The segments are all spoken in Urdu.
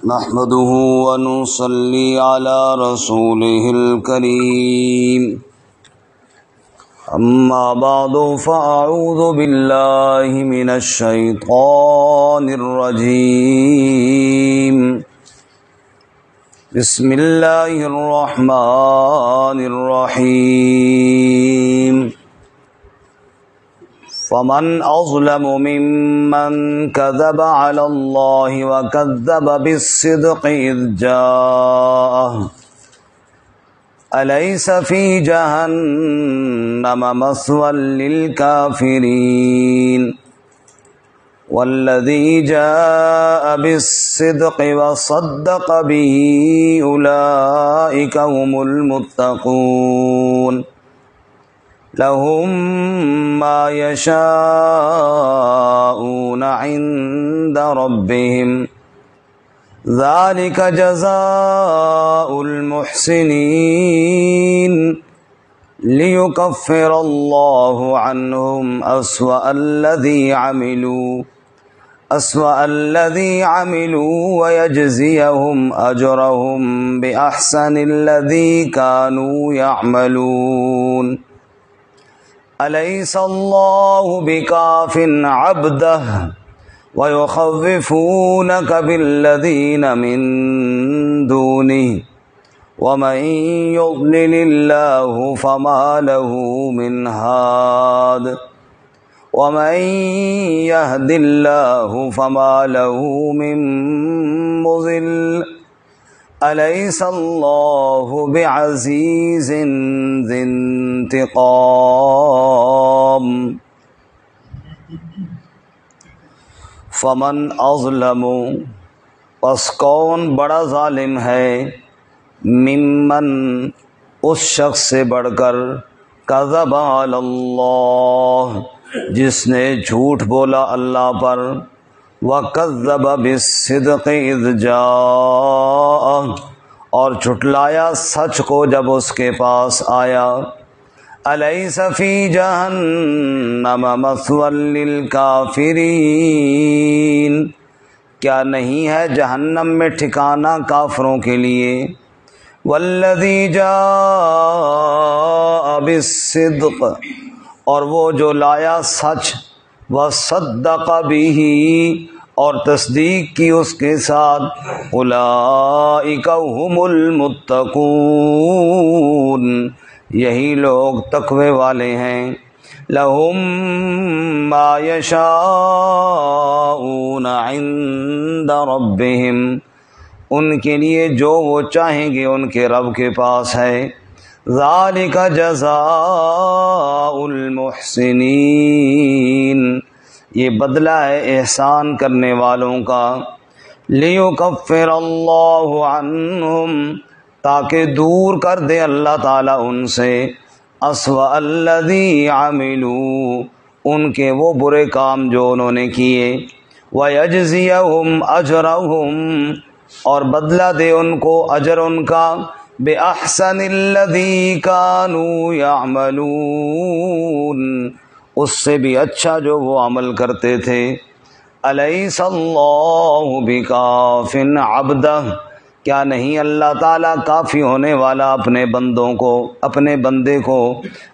نحمده ونصلي على رسوله الكريم أما بعد فأعوذ بالله من الشيطان الرجيم بسم الله الرحمن الرحيم فمن أظلم ممن كذب على الله وكذب بالصدق إذ جاءه أليس في جهنم مثوى للكافرين والذي جاء بالصدق وصدق به أولئك هم المتقون لهم ما يشاءون عند ربهم ذلك جزاء المحسنين ليكفر الله عنهم أسوأ الذي عملوا ويجزيهم أجرهم بأحسن الذي كانوا يعملون أليس الله بكاف عبده ويخوفونك بالذين من دونه ومن يضلل الله فما له من هاد ومن يهد الله فما له من مضل أليس الله بعزيز ذي انتقام فمن اظلم پس کون بڑا ظالم ہے ممن اس شخص سے بڑھ کر کذب علی اللہ جس نے جھوٹ بولا اللہ پر وَكَذَّبَ بِالصِّدْقِ إِذْ جَاءَ اور جھٹلایا سچ کو جب اس کے پاس آیا أَلَيْسَ فِي جَهَنَّمَ مَثْوًى لِّلْكَافِرِينَ کیا نہیں ہے جہنم میں ٹھکانہ کافروں کے لیے وَالَّذِي جَاءَ بِالصِّدْقِ اور وہ جو لایا سچ وَصَدَّقَ بِهِ اور تصدیق کی اس کے ساتھ اولئک هم المتقون یہی لوگ تقوی والے ہیں لہم ما یشاءون عند ربہم ان کے لیے جو وہ چاہیں گے ان کے رب کے پاس ہے ذالک جزاء المحسنین یہ بدلہ ہے احسان کرنے والوں کا لیکفر اللہ عنہم تاکہ دور کر دے اللہ تعالیٰ ان سے اسوأ الذی عملوا ان کے وہ برے کام جو انہوں نے کیے ویجزیہم اجرہم اور بدلہ دے ان کو اجر ان کا بِأَحْسَنِ الَّذِي كَانُوا يَعْمَلُونَ اس سے بھی اچھا جو وہ عمل کرتے تھے أَلَيْسَ اللَّهُ بِكَافٍ عَبْدَهُ کیا نہیں اللہ تعالیٰ کافی ہونے والا اپنے بندوں کو اپنے بندے کو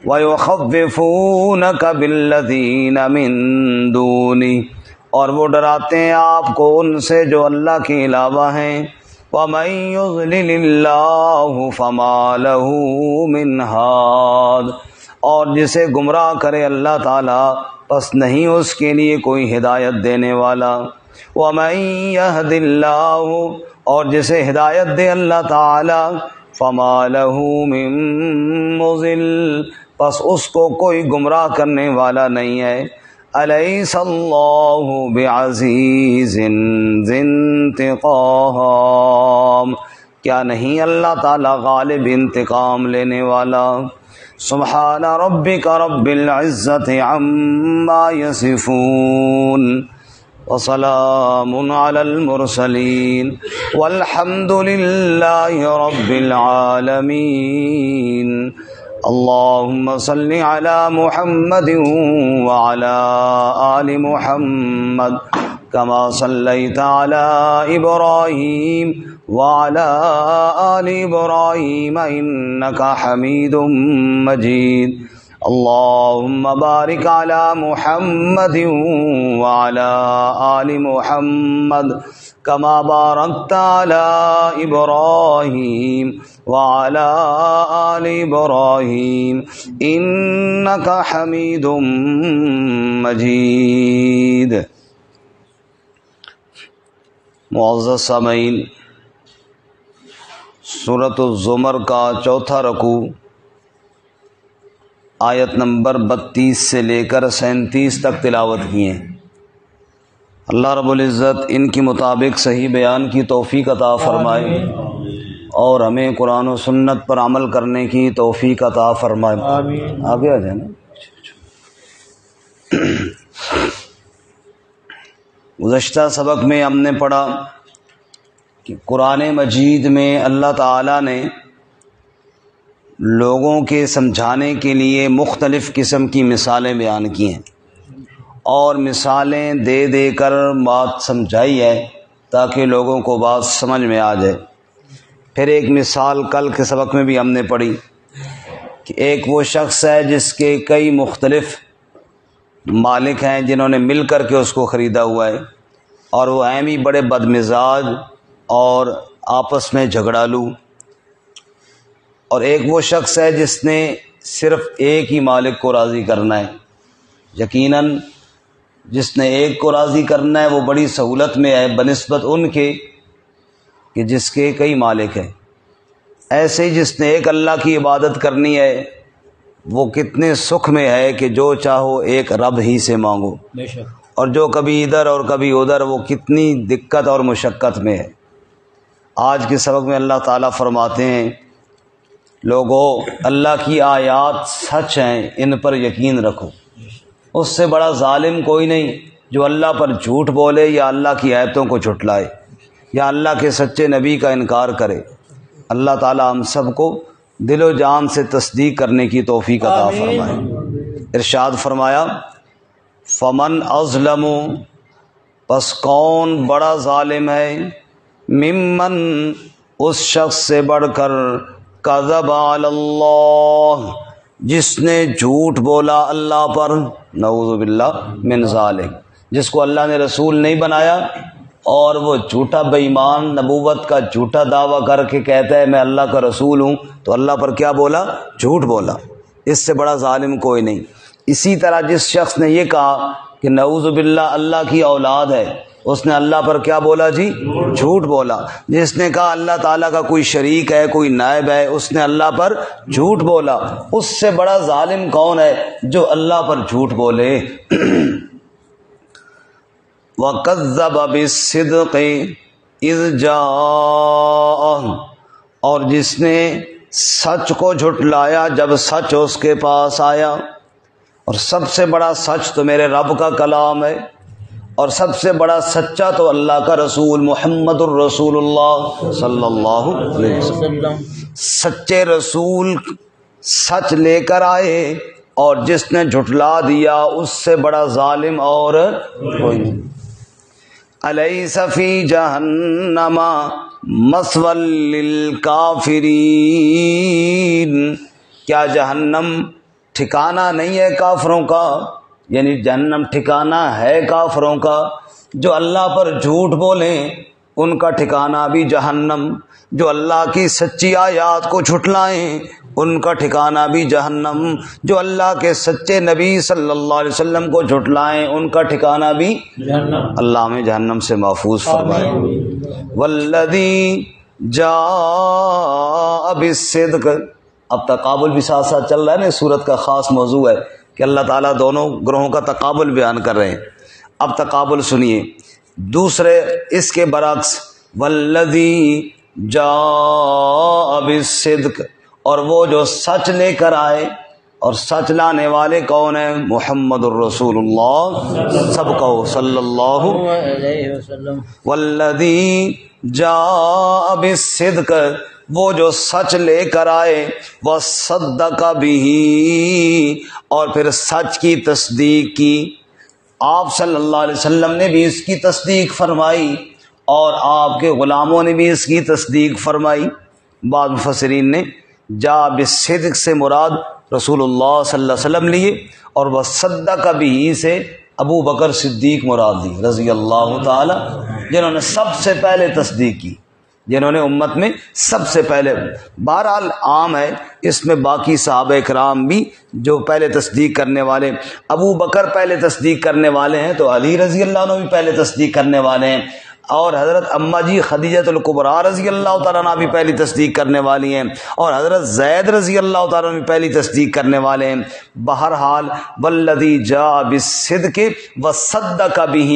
وَيُخَوِّفُونَكَ بِالَّذِينَ مِن دُونِهِ اور وہ ڈراتے ہیں آپ کو ان سے جو اللہ کے علاوہ ہیں وَمَن يُضْلِلِ اللَّهُ فَمَا لَهُ مِنْ هَادٍ اور جسے گمراہ کرے اللہ تعالیٰ پس نہیں اس کے لیے کوئی ہدایت دینے والا وَمَن يَهْدِ اللَّهُ اور جسے ہدایت دے اللہ تعالیٰ فَمَا لَهُ مِن مُضِلٍّ پس اس کو کوئی گمراہ کرنے والا نہیں ہے أَلَيْسَ اللَّهُ بِعَزِيزٍ ذِي انتقام کیا نہیں اللہ تعالیٰ غالب انتقام لینے والا سبحان ربک رب العزت عما یصفون وسلام علی المرسلین والحمد للہ رب العالمین اللهم صل على محمد وعلى آل محمد كما صليت على إبراهيم وعلى آل إبراهيم إنك حميد مجيد اللهم بارك على محمد وعلى آل محمد كما باركت على إبراهيم وعلى آل إبراهيم إنك حميد مجيد۔ معزز سامعین، سورۃ الزمر کا چوتھا رکوع آیت نمبر 32 سے لے کر 37 تک تلاوت کی ہیں۔ اللہ رب العزت ان کی مطابق صحیح بیان کی توفیق عطا فرمائے اور ہمیں قرآن و سنت پر عمل کرنے کی توفیق عطا فرمائے۔ آگے آ جائیں نا۔ گزشتہ سبق میں ہم نے پڑھا کہ قرآن مجید میں اللہ تعالیٰ نے لوگوں کے سمجھانے کے لیے مختلف قسم کی مثالیں بیان کی ہیں اور مثالیں دے دے کر بات سمجھائی ہے تاکہ لوگوں کو بات سمجھ میں آ جائے۔ پھر ایک مثال کل کے سبق میں بھی ہم نے پڑھی کہ ایک وہ شخص ہے جس کے کئی مختلف مالک ہیں جنہوں نے مل کر کے اس کو خریدا ہوا ہے اور وہ ہی بڑے بد مزاج اور آپس میں جھگڑالو، اور ایک وہ شخص ہے جس نے صرف ایک ہی مالک کو راضی کرنا ہے۔ یقیناً جس نے ایک کو راضی کرنا ہے وہ بڑی سہولت میں ہے بنسبت ان کے کہ جس کے کئی مالک ہیں۔ ایسے ہی جس نے ایک اللہ کی عبادت کرنی ہے وہ کتنے سکھ میں ہے کہ جو چاہو ایک رب ہی سے مانگو، اور جو کبھی ادھر اور کبھی ادھر وہ کتنی دقت اور مشقت میں ہے۔ آج کے سبق میں اللہ تعالیٰ فرماتے ہیں لوگو اللہ کی آیات سچ ہیں، ان پر یقین رکھو۔ اس سے بڑا ظالم کوئی نہیں جو اللہ پر جھوٹ بولے یا اللہ کی آیتوں کو جھٹلائے یا اللہ کے سچے نبی کا انکار کرے۔ اللہ تعالیٰ ہم سب کو دل و جان سے تصدیق کرنے کی توفیق عطا فرمائے۔ ارشاد فرمایا فمن اظلم، پس کون بڑا ظالم ہے، ممن اس شخص سے بڑھ کر، کذب علی اللہ جس نے جھوٹ بولا اللہ پر، نعوذ باللہ من ذالک، جس کو اللہ نے رسول نہیں بنایا اور وہ جھوٹا بے ایمان نبوت کا جھوٹا دعویٰ کر کے کہتا ہے میں اللہ کا رسول ہوں، تو اللہ پر کیا بولا؟ جھوٹ بولا۔ اس سے بڑا ظالم کوئی نہیں۔ اسی طرح جس شخص نے یہ کہا کہ نعوذ باللہ اللہ کی اولاد ہے، اس نے اللہ پر کیا بولا جی؟ جھوٹ بولا۔ جس نے کہا اللہ تعالیٰ کا کوئی شریک ہے، کوئی نائب ہے، اس نے اللہ پر جھوٹ بولا۔ اس سے بڑا ظالم کون ہے جو اللہ پر جھوٹ بولے؟ وَكَذَّبَ بِالصِّدْقِ إِذْ جَاءَهُ، اور جس نے سچ کو جھٹلایا جب سچ اس کے پاس آیا۔ اور سب سے بڑا سچ تو میرے رب کا کلام ہے، اور سب سے بڑا سچا تو اللہ کا رسول محمد الرسول اللہ صلی اللہ علیہ وسلم۔ سچے رسول سچ لے کر آئے اور جس نے جھٹلا دیا اس سے بڑا ظالم اور کوئی نہیں۔ الیس فی جہنم مثوی للکافرین، کیا جہنم ٹھکانہ نہیں ہے کافروں کا؟ یعنی جہنم ٹھکانہ ہے کافروں کا، جو اللہ پر جھوٹ بولیں ان کا ٹھکانہ بھی جہنم، جو اللہ کی سچی آیات کو جھٹلائیں ان کا ٹھکانہ بھی جہنم، جو اللہ کے سچے نبی صلی اللہ علیہ وسلم کو جھٹلائیں ان کا ٹھکانہ بھی جہنم۔ اللہ ہمیں جہنم سے محفوظ فرمائے۔ والذی جاء بالصدق، اب تقابل بھی ساتھ ساتھ چل رہا ہے نا، سورت کا خاص موضوع ہے کہ اللہ تعالیٰ دونوں گروہوں کا تقابل بیان کر رہے ہیں۔ اب تقابل سنیے، دوسرے اس کے برعکس والذی جاء بالصدق، اور وہ جو سچ لے کر آئے، اور سچ لانے والے کون ہیں؟ محمد الرسول اللہ، سب کہو صلی اللہ علیہ وسلم۔ والذی جاء بالصدق، وہ جو سچ لے کر آئے، وصدق بہ، اور پھر سچ کی تصدیق کی۔ آپ صلی اللہ علیہ وسلم نے بھی اس کی تصدیق فرمائی اور آپ کے غلاموں نے بھی اس کی تصدیق فرمائی۔ بعض مفسرین نے جا بالصدق سے مراد رسول اللہ صلی اللہ علیہ وسلم لیے، اور وصدق بھی سے ابو بکر صدیق مراد لی رضی اللہ تعالی، جنہوں نے سب سے پہلے تصدیق کی، جنہوں نے امت میں سب سے پہلے۔ بہرحال عام ہے اس میں باقی صحابہ کرام بھی جو پہلے تصدیق کرنے والے، ابو بکر پہلے تصدیق کرنے والے ہیں تو علی رضی اللہ عنہ بھی پہلے تصدیق کرنے والے ہیں، اور حضرت اماں جی خدیجۃ الکبریٰ رضی اللہ تعالیٰ عنہ بھی پہلی تصدیق کرنے والی ہیں، اور حضرت زید رضی اللہ تعالیٰ عنہ بھی پہلی تصدیق کرنے والے ہیں۔ بہرحال والذی جاء بالصدق وصدق بہ،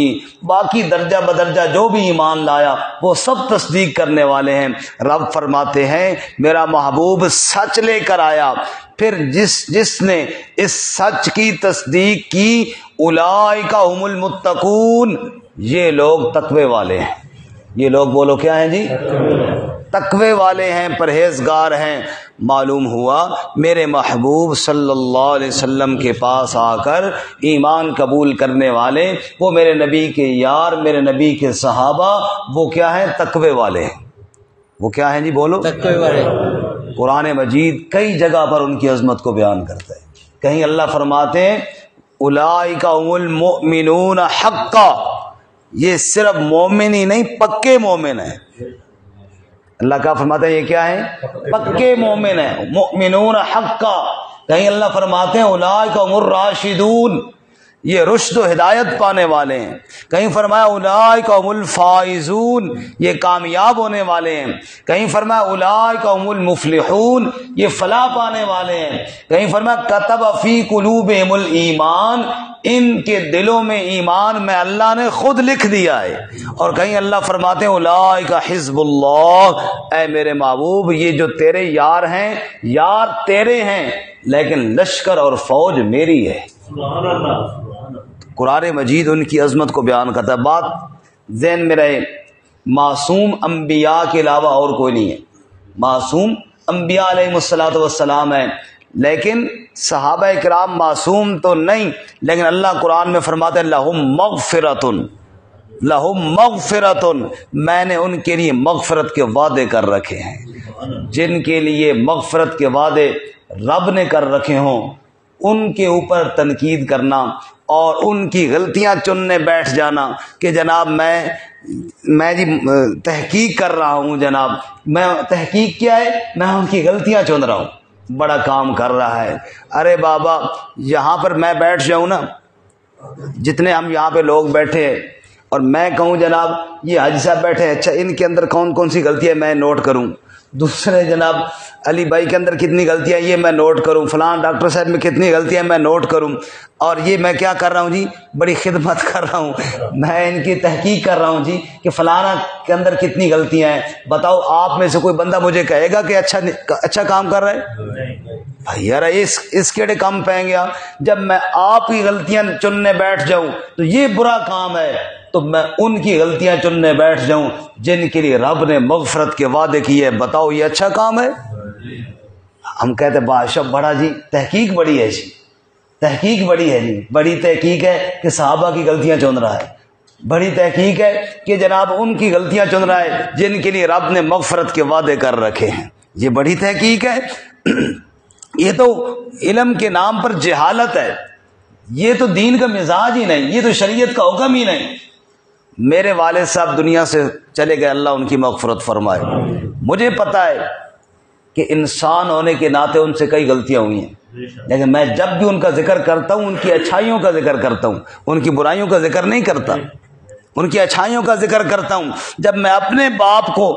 باقی درجہ بدرجہ جو بھی ایمان لایا وہ سب تصدیق کرنے والے ہیں۔ رب فرماتے ہیں میرا محبوب سچ لے کر آیا، پھر جس نے اس سچ کی تصدیق کی اولئک هم المتقون، یہ لوگ تقوی والے ہیں۔ یہ لوگ بولو کیا ہیں جی؟ تقوی والے ہیں، پرہیزگار ہیں۔ معلوم ہوا میرے محبوب صلی اللہ علیہ وسلم کے پاس آ کر ایمان قبول کرنے والے، وہ میرے نبی کے یار، میرے نبی کے صحابہ، وہ کیا ہیں؟ تقوی والے ہیں۔ وہ کیا ہیں جی؟ بولو تقوی والے۔ قرآن مجید کئی جگہ پر ان کی عظمت کو بیان کرتا ہے۔ کہیں اللہ فرماتے ہیں اولئک هم المؤمنون حقا، یہ صرف مومن ہی نہیں پکے مومن ہیں۔ اللہ کا فرماتا ہے یہ کیا ہے؟ پکے مومن ہیں، مؤمنون حقا۔ کہیں اللہ فرماتے ہیں اولئک هم الراشدون، یہ رشد و ہدایت پانے والے ہیں۔ کہیں فرمایا اولئک هم الفائزون، یہ کامیاب ہونے والے ہیں۔ کہیں فرمایا اولئک هم المفلحون، یہ فلاح پانے والے ہیں۔ کہیں فرمایا کتب فی قلوبہم الایمان، ان کے دلوں میں ایمان میں اللہ نے خود لکھ دیا ہے۔ اور کہیں اللہ فرماتے ہیں اولئک حزب اللہ، اے میرے محبوب یہ جو تیرے یار ہیں، یار تیرے ہیں لیکن لشکر اور فوج میری ہے۔ سبحان اللہ۔ قرآن مجید ان کی عظمت کو بیان کرتا ہے۔ بات ذہن میں رہے، معصوم انبیاء کے علاوہ اور کوئی نہیں ہے۔ معصوم انبیاء علیہ الصلوۃ والسلام ہیں، لیکن صحابہ کرام معصوم تو نہیں، لیکن اللہ قرآن میں فرماتے ہیں لہم مغفرۃ، لہم مغفرۃ، میں نے ان کے لیے مغفرت کے وعدے کر رکھے ہیں۔ جن کے لیے مغفرت کے وعدے رب نے کر رکھے ہوں ان کے اوپر تنقید کرنا اور ان کی غلطیاں چننے بیٹھ جانا کہ جناب میں جی تحقیق کر رہا ہوں، جناب میں تحقیق کیا ہے، میں ان کی غلطیاں چن رہا ہوں، بڑا کام کر رہا ہے۔ ارے بابا یہاں پر میں بیٹھ جاؤں نا، جتنے ہم یہاں پہ لوگ بیٹھے ہیں، اور میں کہوں جناب یہ حاجی صاحب بیٹھے ہیں، اچھا ان کے اندر کون کون سی غلطیاں میں نوٹ کروں، دوسرے جناب علی بھائی کے اندر کتنی غلطیاں یہ میں نوٹ کروں، فلاں ڈاکٹر صاحب میں کتنی غلطیاں میں نوٹ کروں، اور یہ میں کیا کر رہا ہوں جی؟ بڑی خدمت کر رہا ہوں، میں ان کی تحقیق کر رہا ہوں جی کہ فلانا کے اندر کتنی غلطیاں ہیں۔ بتاؤ آپ میں سے کوئی بندہ مجھے کہے گا کہ اچھا کام کر رہا ہے؟ بھائی یار اس کیڑے کام پائیں گے جب میں آپ کی غلطیاں چننے بیٹھ جاؤں تو یہ برا کام ہے، تو میں ان کی غلطیاں چننے بیٹھ جاؤں جن کے لیے رب نے مغفرت کے وعدے کیے، بتاؤ یہ اچھا کام ہے؟ ہم کہتے ہیں بادشاہ بڑا جی تحقیق بڑی ہے جی، تحقیق بڑی ہے جی، بڑی تحقیق ہے کہ صحابہ کی غلطیاں چن رہا ہے، بڑی تحقیق ہے کہ جناب ان کی غلطیاں چن رہا ہے جن کے لیے رب نے مغفرت کے وعدے کر رکھے ہیں، یہ بڑی تحقیق ہے۔ یہ تو علم کے نام پر جہالت ہے، یہ تو دین کا مزاج ہی نہیں، یہ تو شریعت کا حکم ہی نہیں۔ میرے والد صاحب دنیا سے چلے گئے، اللہ ان کی مغفرت فرمائے۔ مجھے پتا ہے کہ انسان ہونے کے ناطے ان سے کئی غلطیاں ہوئی ہیں، لیکن میں جب بھی ان کا ذکر کرتا ہوں ان کی اچھائیوں کا ذکر کرتا ہوں، ان کی برائیوں کا ذکر نہیں کرتا، ان کی اچھائیوں کا ذکر کرتا ہوں۔ جب میں اپنے باپ کو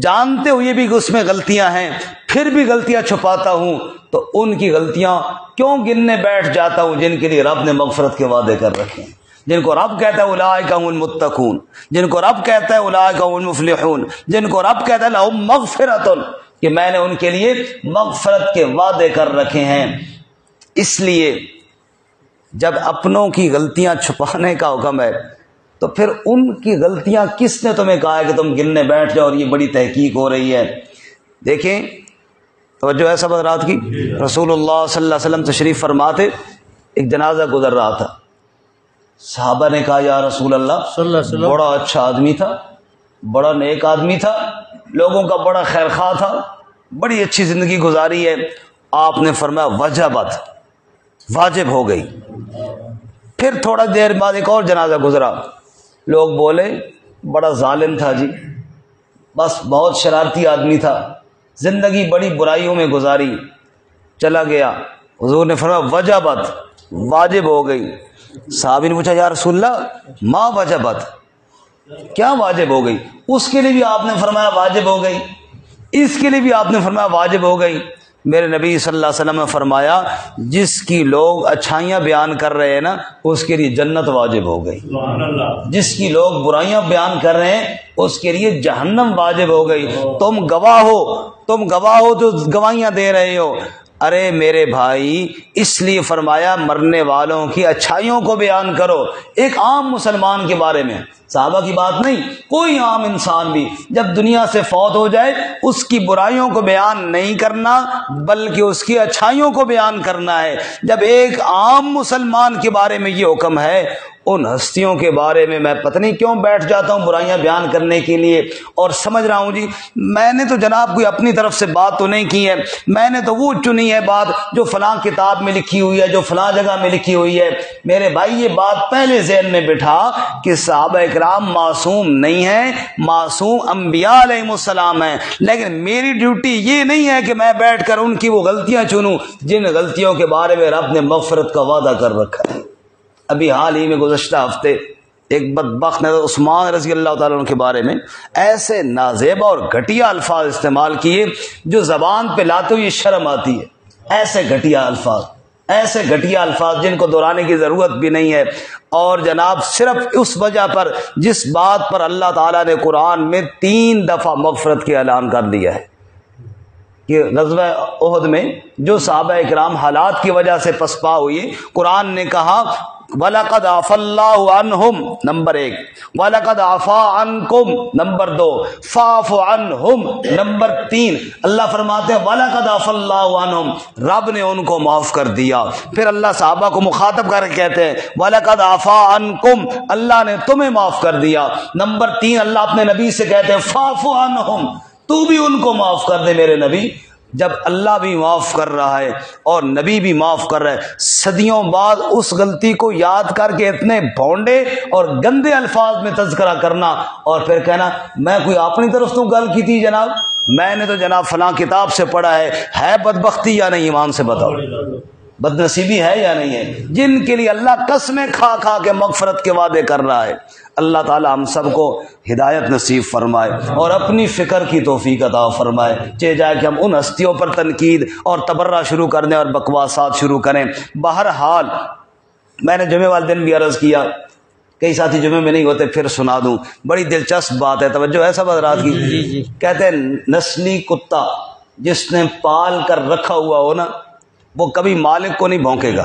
جانتے ہوئے بھی کہ اس میں غلطیاں ہیں پھر بھی غلطیاں چھپاتا ہوں تو ان کی غلطیاں کیوں گننے بیٹھ جاتا ہوں جن کے لیے رب نے مغفرت کے وعدے کر رکھے ہیں، جن کو رب کہتا ہے اولئک هم المتقون، جن کو رب کہتا ہے اولئک هم المفلحون، جن کو رب کہتا ہے لهم مغفرۃ، کہ میں نے ان کے لیے مغفرت کے وعدے کر رکھے ہیں۔ اس لیے جب اپنوں کی غلطیاں چھپانے کا حکم ہے تو پھر ان کی غلطیاں کس نے تمہیں کہا ہے کہ تم گننے بیٹھ جاؤ اور یہ بڑی تحقیق ہو رہی ہے؟ دیکھیں توجہ ہے سب حضرات کی، رسول اللہ صلی اللہ علیہ وسلم تشریف فرماتے، ایک جنازہ گزر رہا تھا، صحابہ نے کہا یا رسول اللہ صلی اللہ علیہ وسلم، بڑا اچھا آدمی تھا، بڑا نیک آدمی تھا، لوگوں کا بڑا خیر خواہ تھا، بڑی اچھی زندگی گزاری ہے۔ آپ نے فرمایا وجبت، واجب ہو گئی۔ پھر تھوڑا دیر بعد ایک اور جنازہ گزرا، لوگ بولے بڑا ظالم تھا جی، بس بہت شرارتی آدمی تھا، زندگی بڑی برائیوں میں گزاری، چلا گیا۔ حضور نے فرمایا وجبت، واجب ہو گئی۔ صحابی نے پوچھا یا رسول اللہ ما وجبت، کیا واجب ہو گئی؟ اس کے لیے بھی آپ نے فرمایا واجب ہو گئی، اس کے لیے بھی آپ نے فرمایا واجب ہو گئی۔ میرے نبی صلی اللہ علیہ وسلم نے فرمایا جس کی لوگ اچھائیاں بیان کر رہے ہیں نا اس کے لیے جنت واجب ہو گئی، جس کی لوگ برائیاں بیان کر رہے ہیں اس کے لیے جہنم واجب ہو گئی۔ تم گواہ ہو جو گواہیاں دے رہے ہو۔ ارے میرے بھائی، اس لیے فرمایا مرنے والوں کی اچھائیوں کو بیان کرو، ایک عام مسلمان کے بارے میں، صحابہ کی بات نہیں، کوئی عام انسان بھی جب دنیا سے فوت ہو جائے اس کی برائیوں کو بیان نہیں کرنا بلکہ اس کی اچھائیوں کو بیان کرنا ہے۔ جب ایک عام مسلمان کے بارے میں یہ حکم ہے، ان ہستیوں کے بارے میں میں پتہ نہیں کیوں بیٹھ جاتا ہوں برائیاں بیان کرنے کے لیے، اور سمجھ رہا ہوں جی میں نے تو جناب کوئی اپنی طرف سے بات تو نہیں کی ہے، میں نے تو وہ چنی ہے بات جو فلاں کتاب میں لکھی ہوئی ہے، جو فلاں جگہ میں لکھی ہوئی ہے۔ میرے بھائی یہ بات پہلے ذہن میں بٹھا کہ صحابہ اکرام معصوم نہیں ہیں، معصوم انبیاء علیہ السلام ہیں، لیکن میری ڈیوٹی یہ نہیں ہے کہ میں بیٹھ کر ان کی وہ غلطیاں چنوں جن غلطیوں کے بارے میں رب نے مغفرت کا وعدہ کر رکھا ہے۔ ابھی حال ہی میں گزشتہ ہفتے ایک بدبخت نے عثمان رضی اللہ تعالیٰ عنہ کے بارے میں ایسے نازیبا اور گھٹیا الفاظ استعمال کیے جو زبان پہ لاتے ہوئے شرم آتی ہے، ایسے گھٹیا الفاظ جن کو دہرانے کی ضرورت بھی نہیں ہے، اور جناب صرف اس وجہ پر جس بات پر اللہ تعالیٰ نے قرآن میں 3 دفعہ مغفرت کے اعلان کر دیا ہے کہ غزوہ احد میں جو صحابہ اکرام حالات کی وجہ سے پسپا ہوئی، قرآن نے کہا وَلَقَدْ عَفَا اللَّهُ عَنْهُمْ نمبر 1، وَلَقَدْ عَفَا عَنْكُمْ نمبر 2، فَاعْفُ عَنْهُمْ نمبر 3۔ اللہ فرماتے ہیں وَلَقَدْ عَفَا اللَّهُ عَنْهُمْ، رب نے ان کو معاف کر دیا۔ پھر اللہ صحابہ کو مخاطب کر کے کہتے ہیں وَلَقَدْ عَفَا عَنْكُمْ، اللہ نے تمہیں معاف کر دیا۔ نمبر 3 اللہ اپنے نبی سے کہتے ہیں فَاعْفُ عَنْهُمْ، تو بھی ان کو معاف کر دے میرے نبی۔ جب اللہ بھی معاف کر رہا ہے اور نبی بھی معاف کر رہا ہے، صدیوں بعد اس غلطی کو یاد کر کے اتنے بھونڈے اور گندے الفاظ میں تذکرہ کرنا اور پھر کہنا میں کوئی اپنی طرف تو گل کی تھی جناب، میں نے تو جناب فلاں کتاب سے پڑھا ہے بدبختی یا نہیں؟ ایمان سے بتاؤ، بد نصیبی ہے یا نہیں ہے؟ جن کے لیے اللہ قسمیں کھا کھا کے مغفرت کے وعدے کر رہا ہے۔ اللہ تعالی ہم سب کو ہدایت نصیب فرمائے اور اپنی فکر کی توفیق عطا فرمائے، چاہے جائے کہ ہم ان ہستیوں پر تنقید اور تبرہ شروع کر دیں اور بکواسات شروع کریں۔ بہرحال میں نے جمعے والے دن بھی عرض کیا، کئی ساتھی جمعے میں نہیں ہوتے، پھر سنا دوں، بڑی دلچسپ بات ہے، توجہ ہے سب حضرات کی۔ کہتے ہیں نسلی کتا جس نے پال کر رکھا ہوا ہو نا وہ کبھی مالک کو نہیں بھونکے گا۔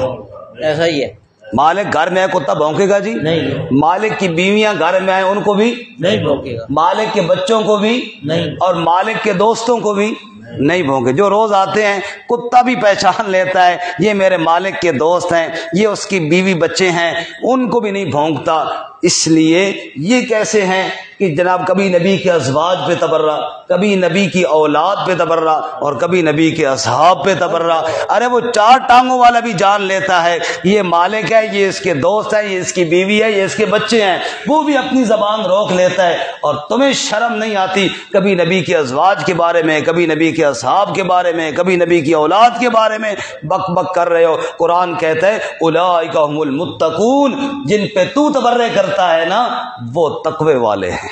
ایسا ہی ہے، مالک گھر میں آئے کتا بھونکے گا جی؟ نہیں۔ مالک کی بیویاں گھر میں آئے ان کو بھی نہیں بھونکے گا، مالک کے بچوں کو بھی نہیں، اور مالک کے دوستوں کو بھی نہیں بھونکے۔ جو روز آتے ہیں کتا بھی پہچان لیتا ہے یہ میرے مالک کے دوست ہیں، یہ اس کی بیوی بچے ہیں، ان کو بھی نہیں بھونکتا۔ اس لیے یہ کیسے ہیں کہ جناب کبھی نبی کے ازواج پہ تبرہ، کبھی نبی کی اولاد پہ تبرہ اور کبھی نبی کے اصحاب پہ تبرہ۔ ارے وہ 4 ٹانگوں والا بھی جان لیتا ہے یہ مالک ہے، یہ اس کے دوست ہے، یہ اس کی بیوی ہے، یہ اس کے بچے ہیں، وہ بھی اپنی زبان روک لیتا ہے، اور تمہیں شرم نہیں آتی کبھی نبی کے ازواج کے بارے میں، کبھی نبی کے اصحاب کے بارے میں، کبھی نبی کی اولاد کے بارے میں بک بک کر رہے ہو۔ قرآن کہتا ہے اولئک هم المتقون، جن پہ تو تبرہ کرتا ہے نا وہ تقوی والے ہیں۔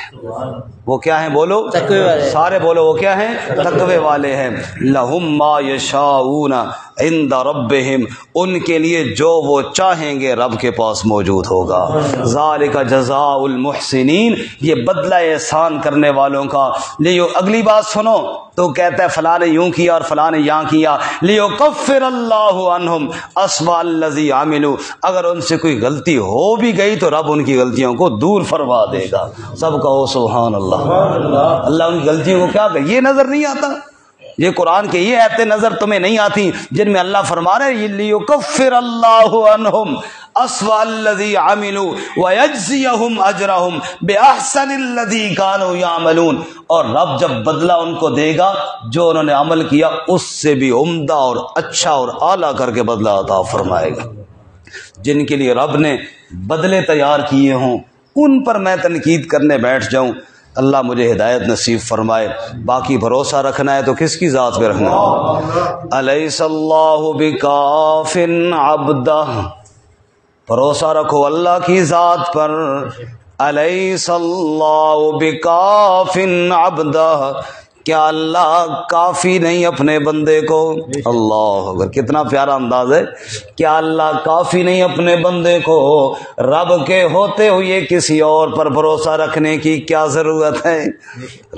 وہ کیا ہیں بولو؟ تقوی والے، سارے بولو وہ کیا ہیں؟ تقوی والے ہیں۔ لہم ما یشاؤون عند ربہم، ان کے لیے جو وہ چاہیں گے رب کے پاس موجود ہوگا۔ ذالک جزاء المحسنین، یہ بدلہ احسان کرنے والوں کا۔ لیو اگلی بات سنو، تو کہتا ہے فلاں نے یوں کیا اور فلاں نے یہاں کیا۔ لیکفر اللہ عنہم اسوأ الذی عملوا، اگر ان سے کوئی غلطی ہو بھی گئی تو رب ان کی غلطیوں کو دور فرما دے گا۔ سب کہو سبحان اللہ۔ اللہ ان کی غلطیوں کو کیا کہ یہ نظر نہیں آتا؟ یہ قرآن کے یہ آیتیں نظر تمہیں نہیں آتی جن میں اللہ فرما رہے ہیں لیکفر اللہ عنہم اسوأ الذی عملوا ویجزیہم اجرہم باحسن الذی کانوا یعملون، اور رب جب بدلہ ان کو دے گا جو انہوں نے عمل کیا اس سے بھی عمدہ اور اچھا اور اعلیٰ کر کے بدلہ عطا فرمائے گا۔ جن کے لیے رب نے بدلے تیار کیے ہوں ان پر میں تنقید کرنے بیٹھ جاؤں، اللہ مجھے ہدایت نصیب فرمائے۔ باقی بھروسہ رکھنا ہے تو کس کی ذات پہ رکھنا ہے؟ الیس اللہ بکاف عبدہ، بھروسہ رکھو اللہ کی ذات پر۔ الیس اللہ بکاف عبدہ، کیا اللہ کافی نہیں اپنے بندے کو؟ اللہ اکبر، کتنا پیارا انداز ہے۔ کیا اللہ کافی نہیں اپنے بندے کو؟ رب کے ہوتے ہوئے کسی اور پر بھروسہ رکھنے کی کیا ضرورت ہے؟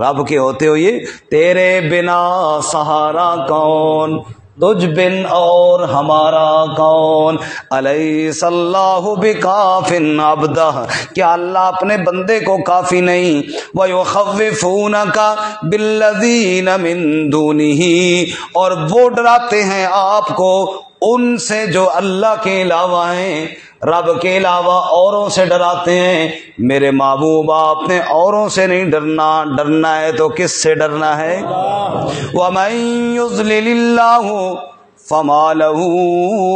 رب کے ہوتے ہوئے تیرے بنا سہارا کون، تجھ بن اور ہمارا کون؟ الیس اللہ بکاف عبدہ، کیا اللہ اپنے بندے کو کافی نہیں؟ وَيُخَوِّفُونَكَ بِالَّذِينَ مِن دُونِهِ، اور وہ ڈراتے ہیں آپ کو ان سے جو اللہ کے علاوہ ہیں، رب کے علاوہ اوروں سے ڈراتے ہیں۔ میرے محبوب آپ نے اوروں سے نہیں ڈرنا، ڈرنا ہے تو کس سے ڈرنا ہے؟ وَمَن يُضْلِلِ اللَّهُ فَمَا لَهُ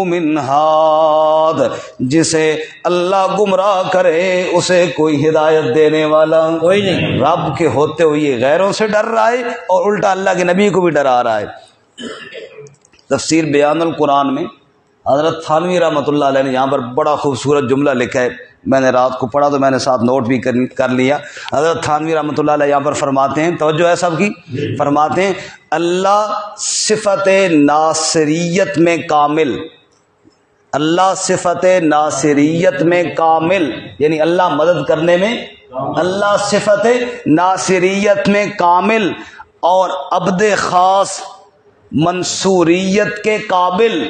مِنْ هَادٍ، جسے اللہ گمراہ کرے اسے کوئی ہدایت دینے والا کوئی نہیں۔ رب کے ہوتے ہوئے غیروں سے ڈر رہا ہے اور الٹا اللہ کے نبی کو بھی ڈرا رہا ہے۔ تفسیر بیان القرآن میں حضرت تھانوی رحمۃ اللہ علیہ نے یہاں پر بڑا خوبصورت جملہ لکھا ہے، میں نے رات کو پڑھا تو میں نے ساتھ نوٹ بھی کر لیا۔ حضرت تھانوی رحمۃ اللہ علیہ یہاں پر فرماتے ہیں، توجہ ہے سب کی، فرماتے ہیں اللہ صفت ناصریت میں کامل، اللہ صفت ناصریت میں کامل، یعنی اللہ مدد کرنے میں، اللہ صفت ناصریت میں کامل اور عبد خاص منصوریت کے قابل،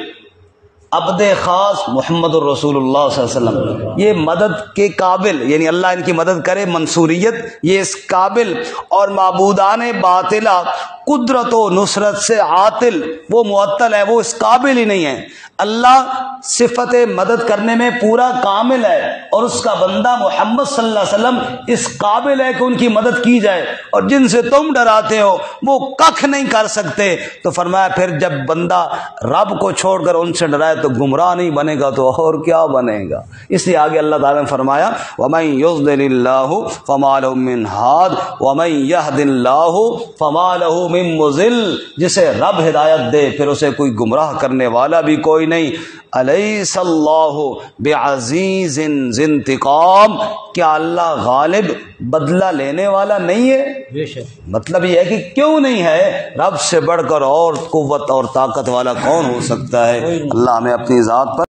عبد خاص محمد الرسول اللہ صلی اللہ علیہ وسلم، یہ مدد کے قابل، یعنی اللہ ان کی مدد کرے، منصوریت یہ اس قابل، اور معبودان باطلہ قدرت و نصرت سے عاطل، وہ معطل ہے، وہ اس قابل ہی نہیں ہے۔ اللہ صفت مدد کرنے میں پورا کامل ہے اور اس کا بندہ محمد صلی اللہ علیہ وسلم اس قابل ہے کہ ان کی مدد کی جائے، اور جن سے تم ڈراتے ہو وہ ککھ نہیں کر سکتے۔ تو فرمایا پھر جب بندہ رب کو چھوڑ کر ان سے ڈرائے تو گمراہ نہیں بنے گا تو اور کیا بنے گا؟ اس لیے آگے اللہ تعالیٰ نے فرمایا وَمَن يُضْلِلِ اللَّهُ فَمَا لَهُ مِنْ هَادٍ وَمَن يَهْدِ اللَّهُ فَمَا لَهُ مِن مُضِلٍّ، جسے رب ہدایت دے پھر اسے کوئی گمراہ کرنے والا بھی کوئی نہیں۔ الیس اللہ بعزیز ذی انتقام، کیا اللہ غالب بدلہ لینے والا نہیں ہے؟ مطلب یہ ہے کہ کیوں نہیں ہے؟ رب سے بڑھ کر اور قوت اور طاقت والا کون ہو سکتا ہے؟ اللہ ہمیں اپنی ذات پر